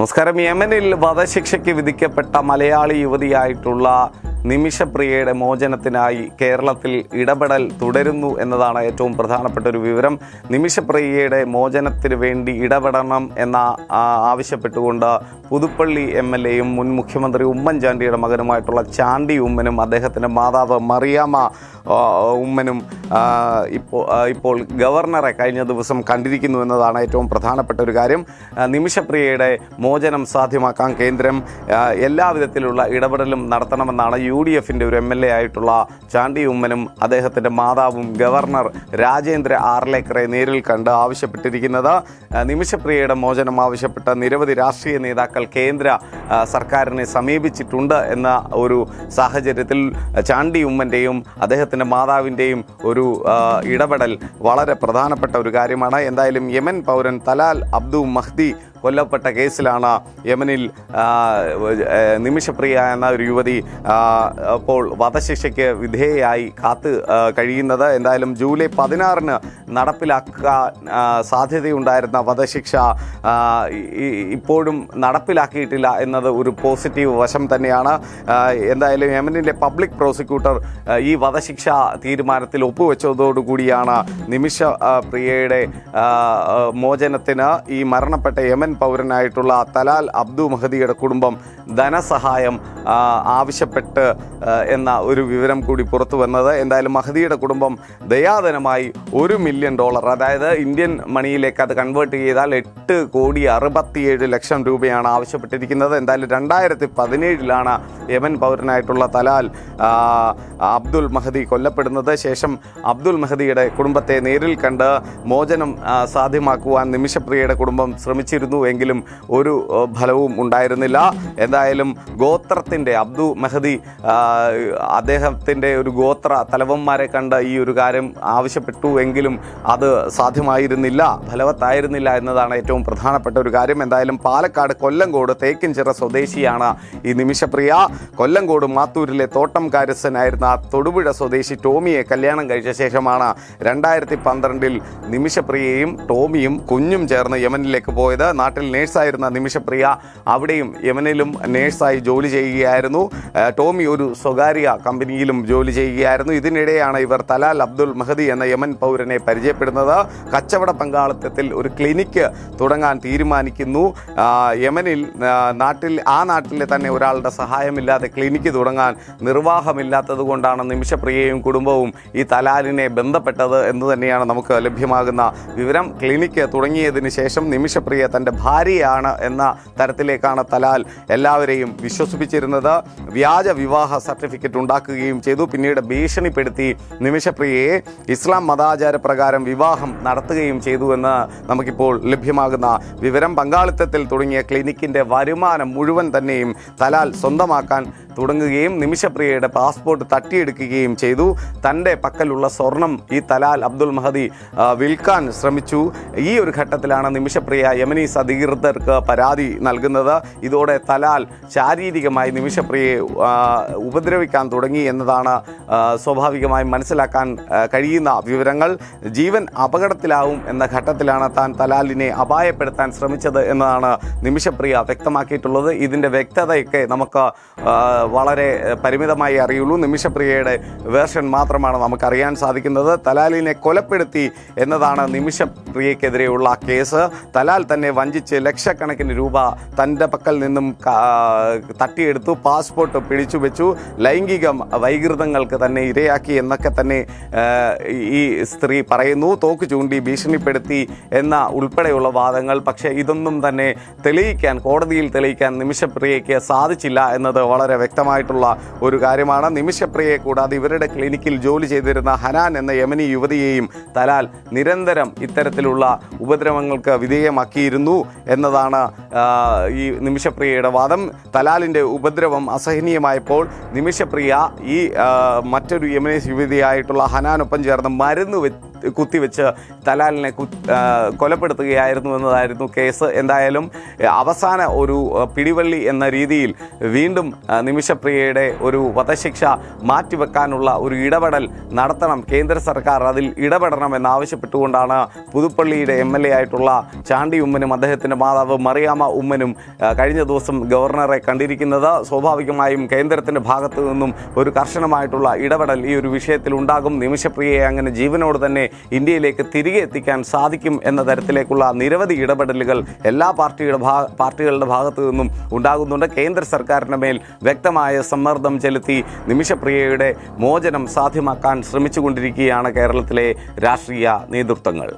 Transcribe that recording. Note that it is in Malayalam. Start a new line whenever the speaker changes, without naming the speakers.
നമസ്കാരം. യമനിൽ വധശിക്ഷയ്ക്ക് വിധിക്കപ്പെട്ട മലയാളി യുവതിയായിട്ടുള്ള നിമിഷപ്രിയയുടെ മോചനത്തിനായി കേരളത്തിൽ ഇടപെടൽ തുടരുന്നു എന്നതാണ് ഏറ്റവും പ്രധാനപ്പെട്ട ഒരു വിവരം. നിമിഷപ്രിയയുടെ മോചനത്തിന് വേണ്ടി ഇടപെടണം എന്ന ആവശ്യപ്പെട്ടുകൊണ്ട് പുതുപ്പള്ളി MLA-യും മുൻ മുഖ്യമന്ത്രി ഉമ്മൻചാണ്ടിയുടെ മകനുമായിട്ടുള്ള ചാണ്ടി ഉമ്മനും അദ്ദേഹത്തിൻ്റെ മാതാവ് മറിയാമ്മ ഉമ്മനും ഇപ്പോൾ ഗവർണറെ കഴിഞ്ഞ ദിവസം കണ്ടിരിക്കുന്നു എന്നതാണ് ഏറ്റവും പ്രധാനപ്പെട്ട ഒരു കാര്യം. നിമിഷപ്രിയയുടെ മോചനം സാധ്യമാക്കാൻ കേന്ദ്രം എല്ലാവിധത്തിലുള്ള ഇടപെടലും നടത്തണമെന്നാണ് UDF-ൻ്റെ ഒരു MLA ആയിട്ടുള്ള ചാണ്ടി ഉമ്മനും അദ്ദേഹത്തിൻ്റെ മാതാവും ഗവർണർ രാജേന്ദ്ര ആർലേക്കറെ നേരിൽ കണ്ട് ആവശ്യപ്പെട്ടിരിക്കുന്നത്. നിമിഷപ്രിയയുടെ മോചനം ആവശ്യപ്പെട്ട നിരവധി രാഷ്ട്രീയ നേതാക്കൾ കേന്ദ്ര സർക്കാരിനെ സമീപിച്ചിട്ടുണ്ട് എന്ന ഒരു സാഹചര്യത്തിൽ ചാണ്ടി ഉമ്മൻ്റെയും അദ്ദേഹത്തിൻ്റെ മാതാവിൻ്റെയും ഒരു ഇടപെടൽ വളരെ പ്രധാനപ്പെട്ട ഒരു കാര്യമാണ്. എന്തായാലും യമൻ പൗരൻ തലാൽ അബ്ദു മഹ്ദി കൊല്ലപ്പെട്ട കേസിലാണ് യമനിൽ നിമിഷപ്രിയ എന്ന ഒരു യുവതി ഇപ്പോൾ വധശിക്ഷയ്ക്ക് വിധേയയായി കാത്ത് കഴിയുന്നത്. എന്തായാലും ജൂലൈ 16-ന് നടപ്പിലാക്കാൻ സാധ്യതയുണ്ടായിരുന്ന വധശിക്ഷ ഇപ്പോഴും നടപ്പിലാക്കിയിട്ടില്ല എന്നത് ഒരു പോസിറ്റീവ് വശം തന്നെയാണ്. എന്തായാലും യമനിലെ പബ്ലിക് പ്രോസിക്യൂട്ടർ ഈ വധശിക്ഷ തീരുമാനത്തിൽ ഒപ്പുവെച്ചതോടുകൂടിയാണ് നിമിഷപ്രിയയുടെ മോചനത്തിന് ഈ മരണപ്പെട്ട യമൻ പൗരനായിട്ടുള്ള തലാൽ അബ്ദു മഹദിയുടെ കുടുംബം ധനസഹായം ആവശ്യപ്പെട്ട് എന്ന ഒരു വിവരം കൂടി പുറത്തു വന്നത്. എന്തായാലും മഹദിയുടെ കുടുംബം ദയാധനമായി $1 മില്യൺ, അതായത് ഇന്ത്യൻ മണിയിലേക്ക് അത് കൺവേർട്ട് ചെയ്താൽ 8,67,00,000 രൂപയാണ് ആവശ്യപ്പെട്ടിരിക്കുന്നത്. എന്തായാലും 2017-ലാണ് യമൻ പൗരനായിട്ടുള്ള തലാൽ അബ്ദുൽ മഹദി കൊല്ലപ്പെടുന്നത്. ശേഷം അബ്ദുൽ മഹദിയുടെ കുടുംബത്തെ നേരിൽ കണ്ട് മോചനം സാധ്യമാക്കുവാൻ നിമിഷപ്രിയയുടെ കുടുംബം ശ്രമിച്ചിരുന്നു എങ്കിലും ഒരു ഫലവും ഉണ്ടായിരുന്നില്ല. എന്തായാലും ഗോത്രത്തിൻ്റെ അബ്ദു മഹദി അദ്ദേഹത്തിൻ്റെ ഒരു ഗോത്ര തലവന്മാരെ കണ്ട് ഈ ഒരു കാര്യം ആവശ്യപ്പെട്ടു എങ്കിലും അത് സാധ്യമായിരുന്നില്ല, ഫലവത്തായിരുന്നില്ല എന്നതാണ് ഏറ്റവും പ്രധാനപ്പെട്ട ഒരു കാര്യം. എന്തായാലും പാലക്കാട് കൊല്ലങ്കോട് തേക്കിൻചിറ സ്വദേശിയാണ് ഈ നിമിഷപ്രിയ. കൊല്ലങ്കോട് മാത്തൂരിലെ തോട്ടം കാര്യസ്ഥനായിരുന്ന തൊടുപുഴ സ്വദേശി ടോമിയെ കല്യാണം കഴിച്ച ശേഷമാണ് 2012-ൽ നിമിഷപ്രിയയും ടോമിയും കുഞ്ഞും ചേർന്ന് യമനിലേക്ക് പോയത്. നാട്ടിൽ നേഴ്സായിരുന്ന നിമിഷപ്രിയ അവിടെയും യമനിലും നേഴ്സായി ജോലി ചെയ്യുകയായിരുന്നു. ടോമി ഒരു സ്വകാര്യ കമ്പനിയിലും ജോലി ചെയ്യുകയായിരുന്നു. ഇതിനിടെയാണ് ഇവർ തലാൽ അബ്ദുൽ മഹദി എന്ന യമൻ പൗരനെ പരിചയപ്പെടുന്നത്. കച്ചവട പങ്കാളിത്തത്തിൽ ഒരു ക്ലിനിക്ക് തുടങ്ങാൻ തീരുമാനിക്കുന്നു. യമനിൽ നാട്ടിലെ തന്നെ ഒരാളുടെ സഹായമില്ലാതെ ക്ലിനിക്ക് തുടങ്ങാൻ നിർവാഹമില്ലാത്തത് കൊണ്ടാണ് നിമിഷപ്രിയയും കുടുംബവും ഈ തലാലിനെ ബന്ധപ്പെട്ടത് എന്ന് തന്നെയാണ് നമുക്ക് ലഭ്യമാകുന്ന വിവരം. ക്ലിനിക്ക് തുടങ്ങിയതിന് ശേഷം നിമിഷപ്രിയ തൻ്റെ ഭാര്യയാണ് എന്ന തരത്തിലേക്കാണ് തലാൽ എല്ലാവരെയും വിശ്വസിപ്പിച്ചിരുന്നത്. വ്യാജ വിവാഹ സർട്ടിഫിക്കറ്റ് ഉണ്ടാക്കുകയും ചെയ്തു. പിന്നീട് ഭീഷണിപ്പെടുത്തി നിമിഷപ്രിയയെ ഇസ്ലാം മതാചാര പ്രകാരം വിവാഹം നടത്തുകയും ചെയ്തു എന്ന് നമുക്കിപ്പോൾ ലഭ്യമാകുന്ന വിവരം. പങ്കാളിത്തത്തിൽ തുടങ്ങിയ ക്ലിനിക്കിൻ്റെ വരുമാനം മുഴുവൻ തന്നെയും തലാൽ സ്വന്തമാക്കാൻ തുടങ്ങുകയും നിമിഷപ്രിയയുടെ പാസ്പോർട്ട് തട്ടിയെടുക്കുകയും ചെയ്തു. തൻ്റെ പക്കലുള്ള സ്വർണം ഈ തലാൽ അബ്ദുൽ മഹദി വിൽക്കാൻ ശ്രമിച്ചു. ഈ ഒരു ഘട്ടത്തിലാണ് നിമിഷപ്രിയ യമനീസ് അധികൃതർക്ക് പരാതി നൽകുന്നത്. ഇതോടെ തലാൽ ശാരീരികമായി നിമിഷപ്രിയയെ ഉപദ്രവിക്കാൻ തുടങ്ങി എന്നതാണ് സ്വാഭാവികമായും മനസ്സിലാക്കാൻ കഴിയുന്ന വിവരങ്ങൾ. ജീവൻ അപകടത്തിലാവും എന്ന ഘട്ടത്തിലാണ് താൻ തലാലിനെ അപായപ്പെടുത്താൻ ശ്രമിച്ചത് എന്നതാണ് നിമിഷപ്രിയ വ്യക്തമാക്കിയിട്ടുള്ളത്. ഇതിൻ്റെ വ്യക്തതയൊക്കെ നമുക്ക് വളരെ പരിമിതമായി അറിയുള്ളൂ. നിമിഷപ്രിയയുടെ വേർഷൻ മാത്രമാണ് നമുക്കറിയാൻ സാധിക്കുന്നത്. തലാലിനെ കൊലപ്പെടുത്തി എന്നതാണ് നിമിഷപ്രിയക്കെതിരെയുള്ള കേസ്. തലാൽ തന്നെ വഞ്ചിച്ച് ലക്ഷക്കണക്കിന് രൂപ തൻ്റെ പക്കൽ നിന്നും തട്ടിയെടുത്തു, പാസ്പോർട്ട് പിടിച്ചു വെച്ചു, ലൈംഗിക വൈകൃതങ്ങൾക്ക് തന്നെ ഇരയാക്കി എന്നൊക്കെ തന്നെ ഈ സ്ത്രീ പറയുന്നു. തോക്ക് ചൂണ്ടി ഭീഷണിപ്പെടുത്തി എന്ന ഉൾപ്പെടെയുള്ള വാദങ്ങൾ. പക്ഷേ ഇതൊന്നും തന്നെ കോടതിയിൽ തെളിയിക്കാൻ നിമിഷപ്രിയയ്ക്ക് സാധിച്ചില്ല എന്നത് വളരെ വ്യക്തമായിട്ടുള്ള ഒരു കാര്യമാണ്. നിമിഷപ്രിയയെ കൂടാതെ ഇവരുടെ ക്ലിനിക്കിൽ ജോലി ചെയ്തിരുന്ന ഹനാൻ എന്ന യമനി യുവതിയെയും തലാൽ നിരന്തരം ഇത്തരത്തിലുള്ള ഉപദ്രവങ്ങൾക്ക് വിധേയമാക്കിയിരുന്നു എന്നതാണ് ഈ നിമിഷപ്രിയയുടെ വാദം. തലാലിൻ്റെ ഉപദ്രവം അസഹനീയമായപ്പോൾ നിമിഷപ്രിയ ഈ മറ്റൊരു യമനീസ് യുവതിയായിട്ടുള്ള ഹനാനൊപ്പം ചേർന്ന് മരുന്ന് കുത്തിവെച്ച് തലാലിനെ കൊലപ്പെടുത്തുകയായിരുന്നു എന്നതായിരുന്നു കേസ്. എന്തായാലും അവസാന ഒരു പിടിവള്ളി എന്ന രീതിയിൽ വീണ്ടും നിമിഷപ്രിയയുടെ ഒരു വധശിക്ഷ മാറ്റിവെക്കാനുള്ള ഒരു ഇടപെടൽ നടത്തണം, കേന്ദ്ര സർക്കാർ അതിൽ ഇടപെടണം എന്നാവശ്യപ്പെട്ടുകൊണ്ടാണ് പുതുപ്പള്ളിയുടെ MLA ആയിട്ടുള്ള ചാണ്ടി ഉമ്മനും അദ്ദേഹത്തിൻ്റെ മാതാവ് മറിയാമ്മ ഉമ്മനും കഴിഞ്ഞ ദിവസം ഗവർണറെ കണ്ടിരിക്കുന്നത്. സ്വാഭാവികമായും കേന്ദ്രത്തിൻ്റെ ഭാഗത്തു നിന്നും ഒരു കർശനമായിട്ടുള്ള ഇടപെടൽ ഈ ഒരു വിഷയത്തിൽ ഉണ്ടാകും. നിമിഷപ്രിയയെ അങ്ങനെ ജീവനോട് തന്നെ ഇന്ത്യയിലേക്ക് തിരികെ എത്തിക്കാൻ സാധിക്കും എന്ന തരത്തിലേക്കുള്ള നിരവധി ഇടപെടലുകൾ എല്ലാ പാർട്ടികളുടെ ഭാഗത്തു നിന്നും ഉണ്ടാകുന്നുണ്ട്. കേന്ദ്ര സർക്കാരിൻ്റെ മേൽ വ്യക്തമായ സമ്മർദ്ദം ചെലുത്തി നിമിഷപ്രിയയുടെ മോചനം സാധ്യമാക്കാൻ ശ്രമിച്ചുകൊണ്ടിരിക്കുകയാണ് കേരളത്തിലെ രാഷ്ട്രീയ നേതൃത്വങ്ങൾ.